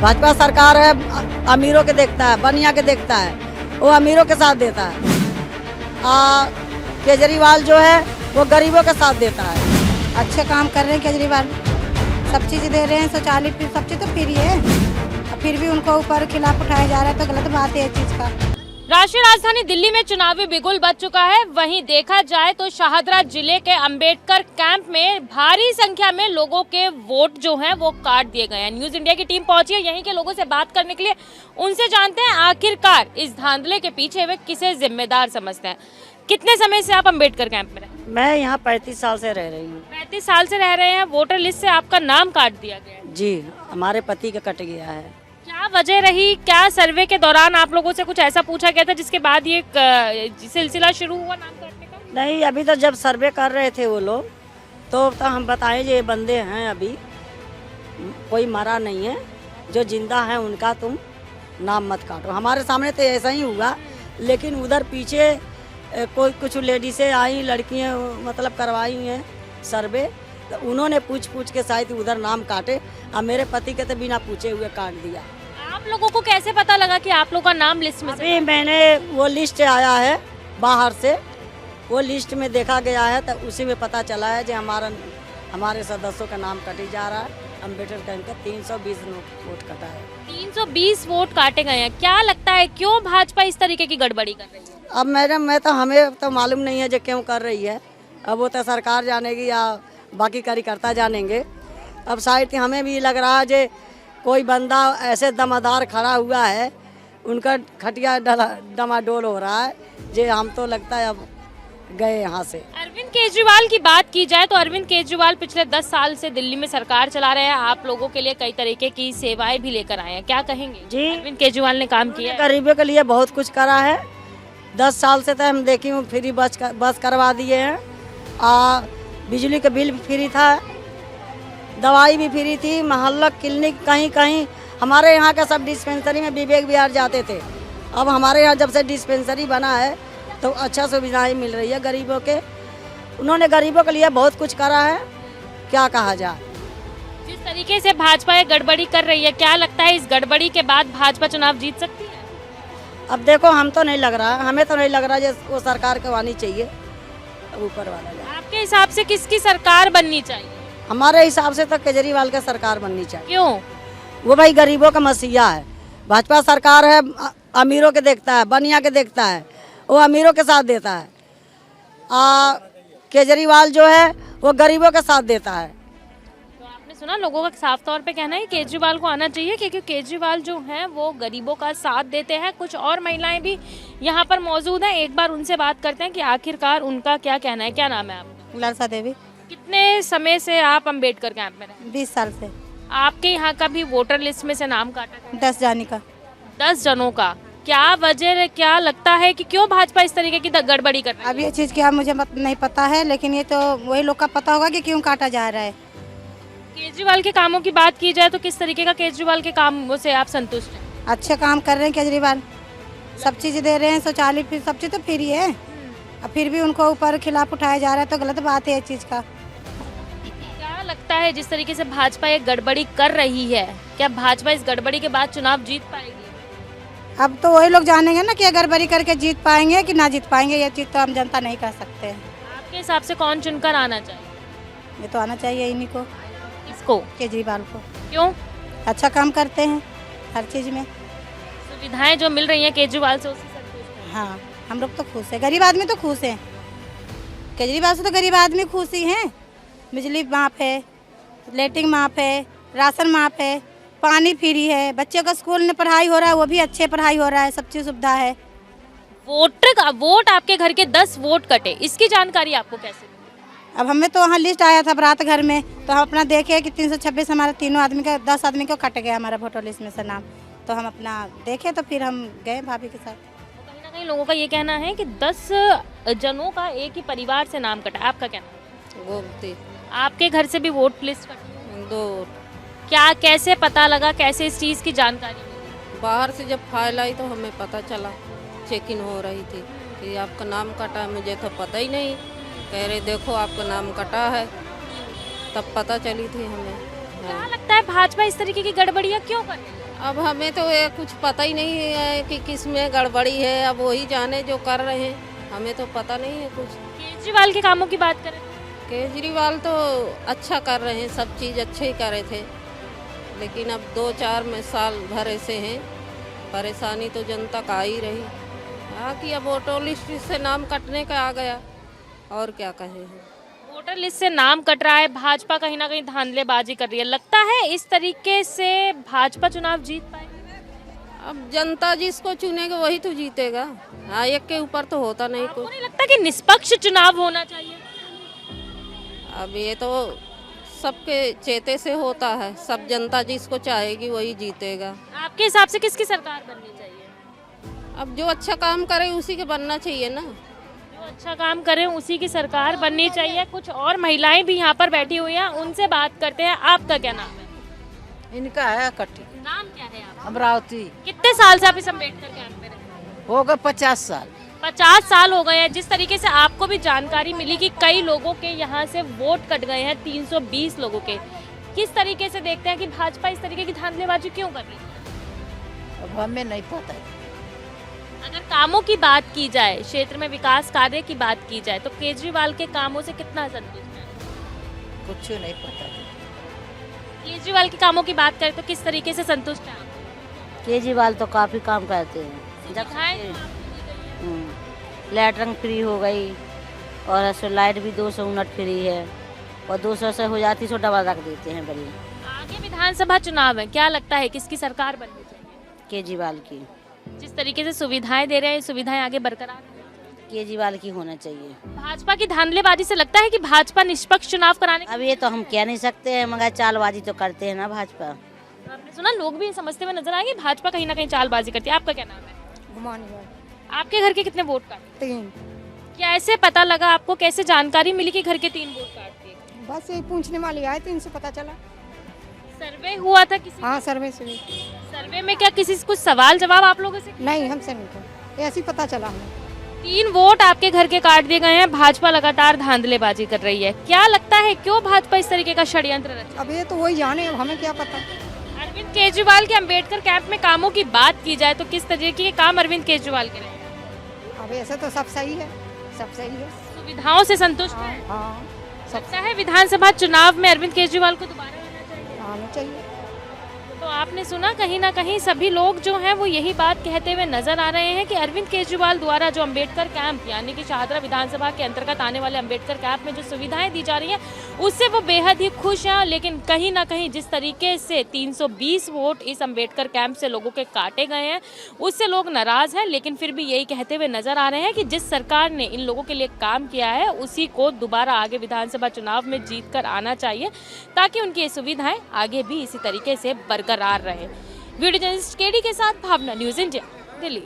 भाजपा सरकार है, अमीरों के देखता है, बनिया के देखता है, वो अमीरों के साथ देता है। केजरीवाल जो है वो गरीबों के साथ देता है। अच्छे काम कर रहे हैं केजरीवाल, सब चीज़ दे रहे हैं, शौचालय फिर सब चीज़ तो फ्री है, फिर भी उनको ऊपर खिलाफ उठाया जा रहा है, तो गलत बात है इस चीज़ का। राष्ट्रीय राजधानी दिल्ली में चुनावी बिगुल बज चुका है। वहीं देखा जाए तो शाहदरा जिले के अंबेडकर कैंप में भारी संख्या में लोगों के वोट जो हैं वो काट दिए गए हैं। न्यूज इंडिया की टीम पहुंची है यहीं के लोगों से बात करने के लिए। उनसे जानते हैं आखिरकार इस धांधले के पीछे वे किसे जिम्मेदार समझते हैं। कितने समय से आप अंबेडकर कैंप में रहे? मैं यहाँ 35 साल से रह रही हूँ। 35 साल से रह रहे हैं। वोटर लिस्ट से आपका नाम काट दिया गया है? जी, हमारे पति का कट गया है। क्या वजह रही? क्या सर्वे के दौरान आप लोगों से कुछ ऐसा पूछा गया था जिसके बाद ये सिलसिला शुरू हुआ नाम काटने का? नहीं, अभी तो जब सर्वे कर रहे थे वो लोग तो हम बताएं ये बंदे हैं, अभी कोई मरा नहीं है, जो जिंदा है उनका तुम नाम मत काटो। हमारे सामने तो ऐसा ही हुआ, लेकिन उधर पीछे कोई कुछ लेडीज़ें आई, लड़कियां मतलब करवाई हैं सर्वे, तो उन्होंने पूछ के शायद उधर नाम काटे, और मेरे पति के तो बिना पूछे हुए काट दिया। आप लोगों को कैसे पता लगा कि आप लोगों का नाम लिस्ट में अभी मैंने वो लिस्ट आया है बाहर से, वो लिस्ट में देखा गया है, तो उसी में पता चला है कि हमारे सदस्यों का नाम कटे जा रहा है। अम्बेडकर कैंप का 320 वोट कटा है। 320 वोट काटे गए हैं। क्या लगता है क्यों भाजपा इस तरीके की गड़बड़ी कर रही है? अब मैडम हमें तो मालूम नहीं है जो क्यों कर रही है, अब वो तो सरकार जानेगी या बाकी कार्यकर्ता जानेंगे। अब शायद हमें भी लग रहा है जो कोई बंदा ऐसे दमदार खड़ा हुआ है, उनका खटिया डमाडोल हो रहा है, जो हम तो लगता है अब गए यहाँ से। अरविंद केजरीवाल की बात की जाए तो अरविंद केजरीवाल पिछले 10 साल से दिल्ली में सरकार चला रहे हैं। आप लोगों के लिए कई तरीके की सेवाएं भी लेकर आए हैं, क्या कहेंगे? जी, अरविंद केजरीवाल ने काम किया है। गरीबों के लिए बहुत कुछ करा है। 10 साल से तो हम देखी हूँ, फ्री बस करवा दिए हैं, बिजली का बिल भी फ्री था, दवाई भी फ्री थी, मोहल्ला क्लिनिक कहीं कहीं। हमारे यहाँ का सब डिस्पेंसरी में विवेक विहार जाते थे, अब हमारे यहाँ जब से डिस्पेंसरी बना है तो अच्छा सुविधाएं मिल रही है गरीबों के। उन्होंने गरीबों के लिए बहुत कुछ करा है, क्या कहा जाए। जिस तरीके से भाजपा ये गड़बड़ी कर रही है, क्या लगता है इस गड़बड़ी के बाद भाजपा चुनाव जीत सकती है? अब देखो, हम तो नहीं लग रहा, हमें तो नहीं लग रहा जो वो सरकार को आनी चाहिए, ऊपर वाला। आपके हिसाब से किसकी सरकार बननी चाहिए? हमारे हिसाब से तो केजरीवाल का सरकार बननी चाहिए। क्यों? वो भाई गरीबों का मसीहा है। भाजपा सरकार है, अमीरों के देखता है, बनिया के देखता है, वो अमीरों के साथ देता है। केजरीवाल जो है वो गरीबों के साथ देता है। तो आपने सुना, लोगों का साफ तौर पे कहना है केजरीवाल को आना चाहिए, क्योंकि केजरीवाल जो हैं वो गरीबों का साथ देते हैं। कुछ और महिलाएं भी यहाँ पर मौजूद हैं, एक बार उनसे बात करते हैं कि आखिरकार उनका क्या कहना है। क्या नाम है आपका? लालसा देवी। कितने समय से आप अंबेडकर कैंप में रहे? 20 साल से। आपके यहाँ का भी वोटर लिस्ट में से नाम काटा था? 10 जाने का। 10 जनों का। क्या वजह, क्या लगता है कि क्यों भाजपा इस तरीके की गड़बड़ी कर रही है? अब ये चीज़ क्या मुझे नहीं पता है, लेकिन ये तो वही लोग का पता होगा कि क्यों काटा जा रहा है। केजरीवाल के कामों की बात की जाए तो किस तरीके का केजरीवाल के कामों से आप संतुष्ट हैं? अच्छे काम कर रहे हैं केजरीवाल, सब चीज़ दे रहे हैं, शौचालय फिर सब चीज़ तो फ्री है, और फिर भी उनको ऊपर खिलाफ उठाया जा रहा है, तो गलत बात है इस चीज़ का। क्या लगता है जिस तरीके से भाजपा ये गड़बड़ी कर रही है, क्या भाजपा इस गड़बड़ी के बाद चुनाव जीत पाएगी? अब तो वही लोग जानेंगे ना कि अगर गड़बड़ी करके जीत पाएंगे कि ना जीत पाएंगे, ये चीज़ तो हम जनता नहीं कह सकते हैं। आपके हिसाब से कौन चुनकर आना चाहिए? ये तो आना चाहिए इन्हीं को। किसको? केजरीवाल को। क्यों? अच्छा काम करते हैं हर चीज़ में। सुविधाएं जो मिल रही हैं केजरीवाल से, उससे संतुष्ट हैं? हाँ, हम लोग तो खुश हैं, गरीब आदमी तो खुश हैं। केजरीवाल से तो गरीब आदमी खुश ही हैं। बिजली माफ़ है, लेटरिन माफ़ है, राशन माफ़ है, पानी फ्री है, बच्चों का स्कूल में पढ़ाई हो रहा है, वो भी अच्छे पढ़ाई हो रहा है, सब चीज़ सुविधा है। वोट आपके घर के 10 वोट कटे, इसकी जानकारी आपको कैसे मिली? अब हमें तो वहाँ लिस्ट आया था रात घर में, तो हम अपना देखे कि 326 हमारे तीनों आदमी का 10 आदमी को कट गया हमारा वोटर लिस्ट में से नाम, तो हम अपना देखे, तो फिर हम गए भाभी के साथ। कहीं ना कहीं लोगों का ये कहना है कि 10 जनों का एक ही परिवार से नाम कटा। आपका कहना? गोमती। आपके घर से भी वोट लिस्ट कटी? 2। क्या, कैसे पता लगा, कैसे इस चीज़ की जानकारी मिली? बाहर से जब फाइल आई तो हमें पता चला, चेकिंग हो रही थी कि आपका नाम कटा है। मुझे तो पता ही नहीं, कह रहे देखो आपका नाम कटा है, तब पता चली थी हमें। क्या लगता है भाजपा इस तरीके की गड़बड़ियाँ क्यों कर रही है? अब हमें तो ये कुछ पता ही नहीं है कि किस में गड़बड़ी है, अब वही जाने जो कर रहे हैं, हमें तो पता नहीं है कुछ। केजरीवाल के कामों की बात करें तो? केजरीवाल तो अच्छा कर रहे हैं, सब चीज़ अच्छे ही कर रहे थे, लेकिन अब 2-4 में साल भर ऐसे हैं, परेशानी तो जनता का आ ही रही। हाँ कि अब वोटर लिस्ट से नाम कटने का आ गया, और क्या कहें हम। वोटर लिस्ट से नाम कट रहा है, भाजपा कहीं ना कहीं धांधलेबाजी कर रही है, लगता है इस तरीके से भाजपा चुनाव जीत पाएगी? अब जनता जिसको चुनेगा वही तो जीतेगा। हाँ, एक के ऊपर तो होता नहीं आपको कुछ। नहीं लगता कि निष्पक्ष चुनाव होना चाहिए? अब ये तो सबके चेते से होता है, सब जनता जिसको चाहेगी वही जीतेगा। आपके हिसाब से किसकी सरकार बननी चाहिए? अब जो अच्छा काम करे उसी के बनना चाहिए ना। जो अच्छा काम करे उसी की सरकार बननी चाहिए। कुछ और महिलाएं भी यहाँ पर बैठी हुई हैं, उनसे बात करते हैं। आपका क्या नाम है? इनका है कट्टी नाम क्या है आपका? अमरावती। कितने साल से आप इस अम्बेडकर कैंप में रहते हैं? हो गए 50 साल। 50 साल हो गए हैं। जिस तरीके से आपको भी जानकारी मिली कि कई लोगों के यहाँ से वोट कट गए हैं, 320 लोगों के, किस तरीके से देखते हैं कि भाजपा इस तरीके की धांधलेबाजी क्यों कर रही है? अब हमें नहीं पता है। अगर कामों की बात की जाए, क्षेत्र में विकास कार्य की बात की जाए, तो केजरीवाल के कामों से कितना संतुष्ट है? कुछ नहीं पता है। केजरीवाल के कामों की बात करें तो किस तरीके से संतुष्ट है आप? केजरीवाल तो काफ़ी काम करते हैं। सुविधाएं लैटरिन फ्री हो गई और ऐसे लाइट भी 200 यूनिट फ्री है, और 200 से हो जाती 100 डबल रख देते हैं बड़ी। आगे विधानसभा चुनाव है, क्या लगता है किसकी सरकार बननी चाहिए? केजरीवाल की। जिस तरीके से सुविधाएं दे रहे हैं, सुविधाएं आगे बरकरार हैं। केजरीवाल की होना चाहिए। भाजपा की धांधलेबाजी से लगता है कि भाजपा निष्पक्ष चुनाव कराने अब ये तो हम कह नहीं सकते हैं, मगर चालबाजी तो करते हैं ना भाजपा। आपने सुना, लोग भी समझते हुए नजर आएंगे भाजपा कहीं ना कहीं चालबाजी करती है। आपका क्या नाम है? आपके घर के कितने वोट काटे? 3। क्या ऐसे पता लगा आपको, कैसे जानकारी मिली कि घर के 3 वोट काट दिए? बस यही पूछने वाली आए 3 से पता चला। सर्वे हुआ था किसी? हाँ, सर्वे से भी। सर्वे में क्या किसी से कुछ सवाल जवाब आप लोगों से? नहीं, हमसे नहीं था, ऐसे ही पता चला हमें। 3 वोट आपके घर के काट दिए गए हैं। भाजपा लगातार धांधलेबाजी कर रही है। क्या लगता है क्यों भाजपा इस तरीके का षड्यंत्र रच रही है? अब ये तो वही जाने, अब हमें क्या पता। अरविंद केजरीवाल के अम्बेडकर कैंप में कामों की बात की जाए तो किस तरीके के काम अरविंद केजरीवाल के रहे? अब ऐसे तो सब सही है, सब सही है। सुविधाओं से संतुष्ट है? हाँ, सब लगता है विधानसभा चुनाव में अरविंद केजरीवाल को दोबारा आना चाहिए? आना चाहिए। तो आपने सुना, कहीं ना कहीं सभी लोग जो हैं वो यही बात कहते हुए नजर आ रहे हैं कि अरविंद केजरीवाल द्वारा जो अम्बेडकर कैंप यानी कि शाहदरा विधानसभा के अंतर्गत आने वाले अम्बेडकर कैंप में जो सुविधाएं दी जा रही हैं उससे वो बेहद ही खुश हैं। लेकिन कहीं ना कहीं जिस तरीके से 320 वोट इस अम्बेडकर कैंप से लोगों के काटे गए हैं उससे लोग नाराज हैं। लेकिन फिर भी यही कहते हुए नजर आ रहे हैं कि जिस सरकार ने इन लोगों के लिए काम किया है उसी को दोबारा आगे विधानसभा चुनाव में जीत कर आना चाहिए, ताकि उनकी ये सुविधाएं आगे भी इसी तरीके से बरकरार रहे। वीडियो जर्नलिस्ट केडी के साथ भावना, न्यूज़ इंडिया, दिल्ली।